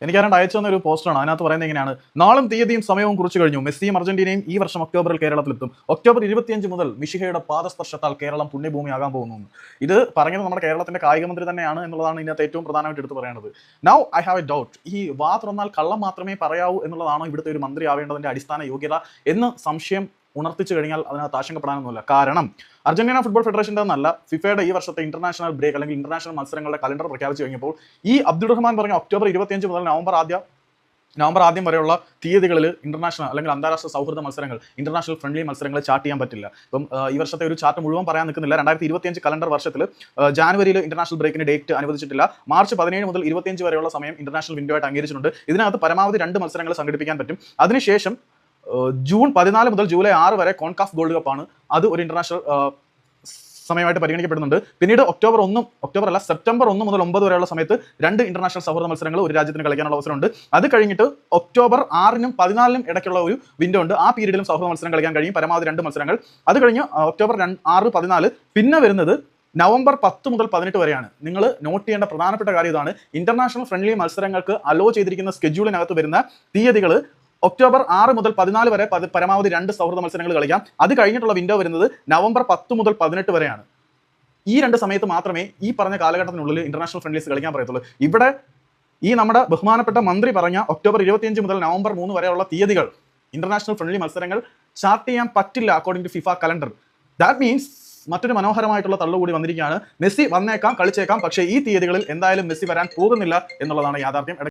എനിക്കാരണ്ട് അയച്ചു തന്ന ഒരു പോസ്റ്ററാണ്. അതിനകത്ത് പറയുന്നത് എങ്ങനെയാണ്: നാളും തീയതിയും സമയവും കുറിച്ചു കഴിഞ്ഞു. മെസ്സിയും അർജന്റീനയും ഈ വർഷം ഒക്ടോബറിൽ കേരളത്തിലെത്തും. ഒക്ടോബർ 25 മുതൽ മിശിഹയുടെ പാദസ്പർശത്താൽ കേരളം പുണ്യഭൂമിയാകാൻ പോകുന്നു. ഇത് പറഞ്ഞത് നമ്മുടെ കേരളത്തിന്റെ കായിക മന്ത്രി തന്നെയാണ് എന്നുള്ളതാണ് ഇതിനകത്ത് ഏറ്റവും പ്രധാനമായിട്ട് എടുത്ത് പറയേണ്ടത്. Now I have A doubt. ഈ വാ തുറന്നാൽ കള്ളം മാത്രമേ പറയാവൂ എന്നുള്ളതാണോ ഇവിടുത്തെ ഒരു മന്ത്രി ആവേണ്ടതിന്റെ അടിസ്ഥാന യോഗ്യത എന്ന് സംശയം ഉണർത്തിച്ചു കഴിഞ്ഞാൽ അതിനകത്ത് ആശങ്കപ്പെടാനൊന്നുമില്ല. കാരണം അർജന്റീന ഫുട്ബോൾ ഫെഡറേഷൻ്റെ എന്നല്ല, ഫിഫയുടെ ഈ വർഷത്തെ ഇന്റർനാഷണൽ ബ്രേക്ക് അല്ലെങ്കിൽ ഇന്റർനാഷണൽ മത്സരങ്ങളുടെ കലണ്ടർ പ്രഖ്യാപിച്ചു കഴിഞ്ഞപ്പോൾ ഈ അബ്ദുൾ റഹ്മാൻ പറഞ്ഞ ഒക്ടോബർ 25 മുതൽ നവംബർ ആദ്യം വരെയുള്ള തീയതികളിൽ ഇന്റർനാഷണൽ അല്ലെങ്കിൽ അന്താരാഷ്ട്ര സൗഹൃദ മത്സരങ്ങൾ, ഇന്റർനാഷണൽ ഫ്രണ്ട്ലി മത്സരങ്ങൾ ചാർട്ട് ചെയ്യാൻ പറ്റില്ല. ഇപ്പം ഈ വർഷത്തെ ഒരു ചാർട്ട് മുഴുവൻ പറയാൻ നിൽക്കുന്നില്ല. 2025 കലണ്ടർ വർഷത്തിൽ ജാനുവരിയിൽ ഇന്റർനാഷണൽ ബ്രേക്കിന് ഡേറ്റ് അനുവദിച്ചിട്ടില്ല. മാർച്ച് 17 മുതൽ 25 വരെയുള്ള സമയം ഇന്റർനാഷണൽ വിൻഡോ ആയിട്ട് അംഗീകരിച്ചിട്ടുണ്ട്. ഇതിനകത്ത് പരമാവധി 2 മത്സരങ്ങൾ സംഘടിപ്പിക്കാൻ പറ്റും. അതിനുശേഷം ജൂൺ 14 മുതൽ ജൂലൈ 6 വരെ കോൺകാഫ് ഗോൾഡ് കപ്പാണ്. അത് ഒരു ഇന്റർനാഷണൽ സമയമായിട്ട് പരിഗണിക്കപ്പെടുന്നുണ്ട്. പിന്നീട് സെപ്റ്റംബർ 1 മുതൽ 9 വരെയുള്ള സമയത്ത് 2 ഇന്റർനാഷണൽ സൗഹൃദ മത്സരങ്ങൾ ഒരു രാജ്യത്തിന് കളിക്കാനുള്ള അവസരമുണ്ട്. അത് കഴിഞ്ഞിട്ട് ഒക്ടോബർ 6-നും 14-നും ഇടയ്ക്കുള്ള ഒരു വിൻഡോ ഉണ്ട്. ആ പീരീഡിലും സൗഹൃദ മത്സരം കളിക്കാൻ കഴിയും, പരമാവധി 2 മത്സരങ്ങൾ. അത് കഴിഞ്ഞ് ഒക്ടോബർ 6, 14 പിന്നെ വരുന്നത് നവംബർ 10 മുതൽ 18 വരെയാണ്. നിങ്ങൾ നോട്ട് ചെയ്യേണ്ട പ്രധാനപ്പെട്ട കാര്യം ഇതാണ്: ഇന്റർനാഷണൽ ഫ്രണ്ട്ലി മത്സരങ്ങൾക്ക് അലോ ചെയ്തിരിക്കുന്ന സ്കെഡ്യൂളിനകത്ത് വരുന്ന തീയതികൾ ഒക്ടോബർ 6 മുതൽ 14 വരെ പരമാവധി 2 സൗഹൃദ മത്സരങ്ങൾ കളിക്കാം. അത് കഴിഞ്ഞിട്ടുള്ള വിൻഡോ വരുന്നത് നവംബർ 10 മുതൽ 18 വരെയാണ്. ഈ 2 സമയത്ത് മാത്രമേ ഈ പറഞ്ഞ കാലഘട്ടത്തിനുള്ളിൽ ഇന്റർനാഷണൽ ഫ്രണ്ട്ലീസ് കളിക്കാൻ പറയത്തുള്ളൂ. ഇവിടെ ഈ നമ്മുടെ ബഹുമാനപ്പെട്ട മന്ത്രി പറഞ്ഞ ഒക്ടോബർ 25 മുതൽ നവംബർ 3 വരെയുള്ള തീയതികൾ ഇന്റർനാഷണൽ ഫ്രണ്ട്ലി മത്സരങ്ങൾ ചാർട്ട് ചെയ്യാൻ പറ്റില്ല according to FIFA calendar. That means മറ്റൊരു മനോഹരമായിട്ടുള്ള തള്ളുകൂടി വന്നിരിക്കുകയാണ്. മെസ്സി വന്നേക്കാം, കളിച്ചേക്കാം, പക്ഷേ ഈ തീയതികളിൽ എന്തായാലും മെസ്സി വരാൻ പോകുന്നില്ല എന്നുള്ളതാണ് യാഥാർത്ഥ്യം.